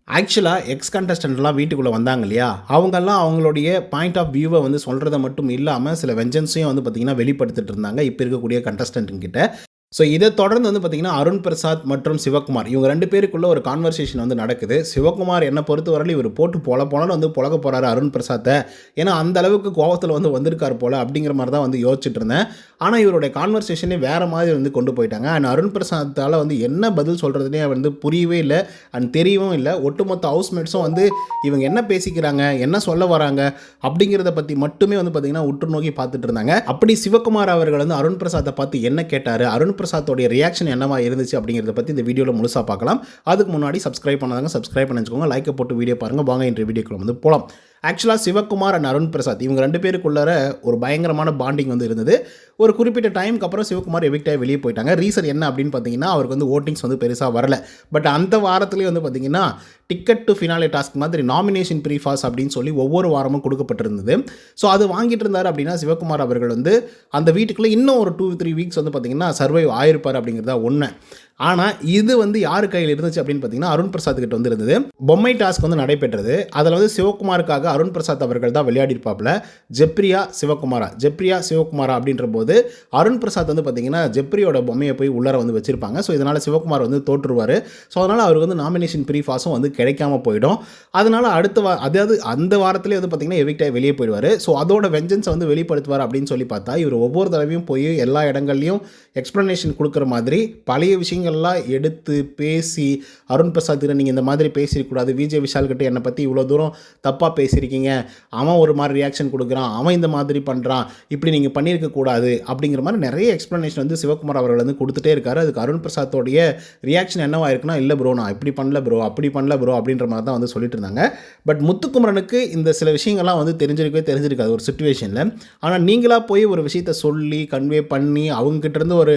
ஆக்சுவலாக எக்ஸ் கண்டஸ்டன்ட்லாம் வீட்டுக்குள்ளே வந்தாங்க இல்லையா, அவங்கெல்லாம் அவங்களுடைய பாயிண்ட் ஆஃப் வியூவை வந்து சொல்கிறத மட்டும் இல்லாமல் சில வெஞ்சன்ஸையும் வந்து பார்த்திங்கன்னா வெளிப்படுத்திட்டு இருந்தாங்க இப்போ இருக்கக்கூடிய கண்டஸ்டன்ட்டுங்கிட்ட. ஸோ இதை தொடர்ந்து வந்து பார்த்திங்கன்னா அருண் பிரசாத் மற்றும் சிவகுமார் இவங்க 2 பேருக்குள்ள ஒரு கான்வர்சேஷன் வந்து நடக்குது. சிவகுமார் என்னை பொறுத்தவரையில் இவர் போட்டு போலன்னு வந்து புழக போகிறாரு அருண் பிரசாத்தை. ஏன்னா அந்த அளவுக்கு கோபத்தில் வந்து வந்திருக்கார் போல் அப்படிங்கிற மாதிரி தான் வந்து யோசிச்சுட்டு இருந்தேன். ஆனால் இவருடைய கான்வர்சேஷனே வேறு மாதிரி வந்து கொண்டு போயிட்டாங்க. அண்ட் அருண் பிரசாத்தால் வந்து என்ன பதில் சொல்கிறதுனே வந்து புரியவே இல்லை அண்ட் தெரியவும் இல்லை. ஒட்டுமொத்த ஹவுஸ்மேட்ஸும் வந்து இவங்க என்ன பேசிக்கிறாங்க, என்ன சொல்ல வராங்க அப்படிங்கிறத பற்றி மட்டுமே வந்து பார்த்திங்கன்னா உற்று நோக்கி பார்த்துட்டு இருந்தாங்க. அப்படி சிவகுமார் அவர்கள் வந்து அருண் பிரசாத்தை பார்த்து என்ன கேட்டார், அருண் பிரசாத்தோடைய ரியாக்ஷன் என்னவா இருந்துச்சு அப்படிங்கிறத பற்றி இந்த வீடியோவில் முழுசாக பார்க்கலாம். அதுக்கு முன்னாடி சப்ஸ்கிரைப் பண்ணாதாங்க சப்ஸ்கிரைப் பண்ணி வச்சுக்கோங்க. லைக்கை போட்டு வீடியோ பாருங்கள். வாங்க இன்றைய வீடியோக்குள்ள வந்து போகலாம். ஆக்சுவலாக சிவகுமார் அண்ட் அருண் பிரசாத் இவங்க 2 பேருக்குள்ளார ஒரு பயங்கரமான பாண்டிங் வந்து இருந்தது. ஒரு குறிப்பிட்ட டைமுக்கு அப்புறம் சிவகுமார் எவிக்டாக வெளியே போயிட்டாங்க. ரீசன் என்ன அப்படின்னு பார்த்தீங்கன்னா, அவருக்கு வந்து ஓட்டிங்ஸ் வந்து பெருசாக வரல. பட் அந்த வாரத்துலேயே வந்து பார்த்தீங்கன்னா டிக்கெட் டு ஃபினாலே டாஸ்க் மாதிரி நாமினேஷன் ப்ரீஃபாஸ் அப்படின்னு சொல்லி ஒவ்வொரு வாரமும் கொடுக்கப்பட்டிருந்தது. ஸோ அது வாங்கிட்டு இருந்தார் அப்படின்னா சிவகுமார் அவர்கள் வந்து அந்த வீட்டுக்குள்ளே இன்னும் ஒரு 2-3 வீக்ஸ் வந்து பார்த்திங்கன்னா சர்வைவ் ஆயிருப்பார் அப்படிங்கிறதா ஒன்று. ஆனால் இது வந்து யார் கையில் இருந்துச்சு அப்படின்னு பார்த்தீங்கன்னா அருண் பிரசாத் கிட்ட வந்து இருந்தது. பொம்மை டாஸ்க் வந்து நடைபெற்றது. அதில் வந்து சிவகுமாருக்காக அருண் பிரசாத் அவர்கள் தான் விளையாடிருப்பாப்பில். ஜெப்ரியா சிவகுமாரா அப்படின்ற போது அருண் பிரசாத் வந்து பார்த்தீங்கன்னா ஜெப்ரியோட பொம்மையை போய் உள்ளார வந்து வச்சிருப்பாங்க. ஸோ இதனால் சிவகுமார் வந்து தோற்றுருவார். ஸோ அதனால் அவருக்கு வந்து நாமினேஷன் ப்ரீஃபாஸும் வந்து கிடைக்காம போயிடும். அதனால் அதாவது அந்த வாரத்திலே வந்து பார்த்தீங்கன்னா எவிக்டாக வெளியே போயிடுவார். ஸோ அதோட வெஞ்சன்ஸை வந்து வெளிப்படுத்துவார் அப்படின்னு சொல்லி பார்த்தா இவர் ஒவ்வொரு தடவையும் போய் எல்லா இடங்கள்லையும் எக்ஸ்ப்ளனேஷன் கொடுக்குற மாதிரி பழைய விஷயங்கள்லாம் எடுத்து பேசி அருண் பிரசாத் நீங்கள் இந்த மாதிரி பேசியிருக்கூடாது, விஜய் விஷால் கிட்ட என்னை பற்றி இவ்வளோ தூரம் தப்பாக பேசியிருக்கீங்க, அவன் ஒரு மாதிரி ரியாக்ஷன் கொடுக்குறான், அவன் இந்த மாதிரி பண்ணுறான், இப்படி நீங்கள் பண்ணியிருக்கக்கூடாது அப்படிங்கிற மாதிரி நிறைய எக்ஸ்ப்ளனேஷன் வந்து சிவகுமார் அவர்கள் வந்து கொடுத்துட்டே இருக்காரு. அதுக்கு அருண் பிரசாத்தோடைய ரியாக்ஷன் என்னவா இருக்குன்னா, இல்லை ப்ரோ நான் இப்படி பண்ணல ப்ரோ அப்படி பண்ணல ப்ரோ அப்படின்ற மாதிரி தான் வந்து சொல்லிட்டு இருந்தாங்க. பட் முத்துக்குமரனுக்கு இந்த சில விஷயங்கள்லாம் வந்து தெரிஞ்சிருக்காது ஒரு சுச்சுவேஷனில். ஆனால் நீங்களாக போய் ஒரு விஷயத்தை சொல்லி கன்வே பண்ணி அவங்ககிட்ட இருந்து ஒரு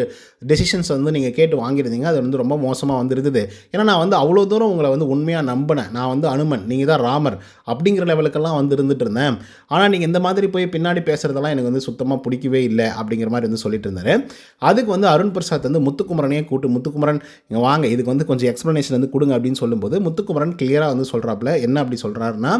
டெசிஷன்ஸ் வந்து நீங்கள் கேட்டு வாங்கியிருந்தீங்க. அது வந்து ரொம்ப மோசமாக வந்து இருந்தது. ஏன்னா நான் வந்து அவ்வளோ தூரம் உங்களை வந்து உண்மையாக நம்பினேன். நான் வந்து அனுமன், நீங்கள் தான் ராமர் அப்படிங்கிற லெவலுக்கெல்லாம் வந்து இருந்துட்டு இருந்தேன். ஆனால் நீங்கள் இந்த மாதிரி போய் பின்னாடி பேசுகிறதெல்லாம் எனக்கு வந்து சுத்தமாக பிடிக்கவே இல்லை அப்படிங்கிற மாதிரி வந்து சொல்லிட்டு இருந்தார். அதுக்கு வந்து அருண் பிரசாத் வந்து முத்துக்குமரனையே முத்துக்குமரன் இங்கே வாங்க இதுக்கு வந்து கொஞ்சம் எக்ஸ்ப்ளனேஷன் வந்து கொடுங்க அப்படின்னு சொல்லும்போது முத்துக்குமரன் கிளியராக வந்து சொல்கிறாப்புல. என்ன அப்படி சொல்கிறாருன்னா,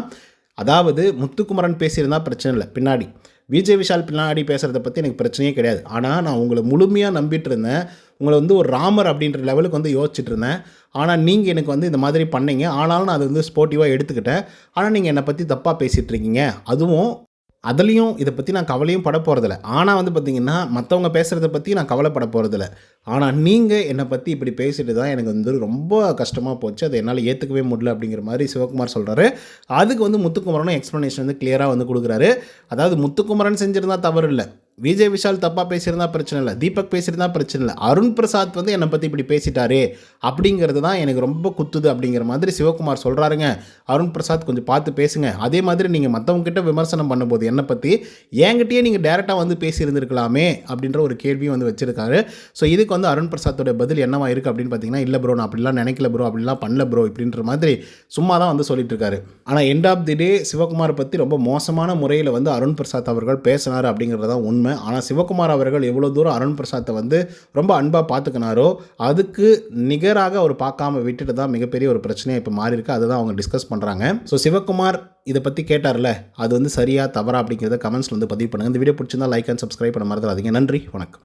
அதாவது முத்துக்குமரன் பேசியிருந்தால் பிரச்சனை இல்லை, பின்னாடி விஜய் விஷால் பின்னாடி பேசுகிறத பற்றி எனக்கு பிரச்சனையே கிடையாது. ஆனால் நான் உங்களை முழுமையாக நம்பிட்டு இருந்தேன். உங்களை வந்து ஒரு ராமர் அப்படின்ற லெவலுக்கு வந்து யோசிச்சுட்டு இருந்தேன். ஆனால் நீங்கள் எனக்கு வந்து இந்த மாதிரி பண்ணீங்க. ஆனாலும் நான் அதை வந்து ஸ்போர்ட்டிவாக எடுத்துக்கிட்டேன். ஆனால் நீங்கள் என்னை பற்றி தப்பாக பேசிகிட்டு இருக்கீங்க. அதுலேயும் இதை பற்றி நான் கவலையும் பட போகிறதில்ல. ஆனால் வந்து பார்த்திங்கன்னா மற்றவங்க பேசுகிறத பற்றி நான் கவலைப்பட போகிறதில்ல. ஆனால் நீங்கள் என்னை பற்றி இப்படி பேசிட்டு தான் எனக்கு வந்து ரொம்ப கஷ்டமாக போச்சு. அதை என்னால் ஏற்றுக்கவே முடியல அப்படிங்கிற மாதிரி சிவகுமார் சொல்கிறாரு. அதுக்கு வந்து முத்துக்குமரனும் எக்ஸ்ப்ளனேஷன் வந்து கிளியராக வந்து கொடுக்குறாரு. அதாவது முத்துக்குமரன் செஞ்சிருந்தால் தவறு இல்லை, விஜய் விஷால் தப்பாக பேசியிருந்தா பிரச்சனை இல்லை, தீபக் பேசியிருந்தா பிரச்சனை இல்லை, அருண் பிரசாத் வந்து என்னை பற்றி இப்படி பேசிட்டாரு அப்படிங்கிறது தான் எனக்கு ரொம்ப குத்துது அப்படிங்கிற மாதிரி சிவகுமார் சொல்கிறாருங்க. அருண் பிரசாத் கொஞ்சம் பார்த்து பேசுங்க. அதே மாதிரி நீங்கள் மற்றவங்ககிட்ட விமர்சனம் பண்ணும்போது என்னை பற்றி என்கிட்டயே நீங்கள் டேரெக்டாக வந்து பேசியிருந்துருக்கலாமே அப்படின்ற ஒரு கேள்வியும் வந்து வச்சுருக்காரு. ஸோ இதுக்கு வந்து அருண் பிரசாத்தோட பதில் என்னவா இருக்குது அப்படின்னு பார்த்தீங்கன்னா, இல்லை ப்ரோ நான் அப்படிலாம் நினைக்கல ப்ரோ, அப்படிலாம் பண்ணல ப்ரோ இப்படின்ற மாதிரி சும்மா தான் வந்து சொல்லிட்டு இருக்காரு. ஆனால் எண்ட் ஆஃப் தி டே சிவகுமார் பற்றி ரொம்ப மோசமான முறையில் வந்து அருண் பிரசாத் அவர்கள் பேசினார் அப்படிங்கிறது தான் உண்மை. ஆனால் சிவகுமார் அவர்கள் எவ்வளோ தூரம் அருண் பிரசாத்தை வந்து ரொம்ப அன்பாக பார்த்துக்கினாரோ அதுக்கு நிகராக அவர் பார்க்காம விட்டுட்டு தான் மிகப்பெரிய ஒரு பிரச்சனையாக இப்போ மாறி இருக்கு. அதுதான் அவங்க டிஸ்கஸ் பண்ணுறாங்க. ஸோ சிவகுமார் இதை பற்றி கேட்டார்ல, அது வந்து சரியா தவறா அப்படிங்கிறத கமெண்ட்ஸில் வந்து பதிவு பண்ணுங்கள். இந்த வீடியோ பிடிச்சிருந்தா லைக் அண்ட் சப்ஸ்கிரைப் பண்ண மறந்துடாதீங்க. நன்றி, வணக்கம்.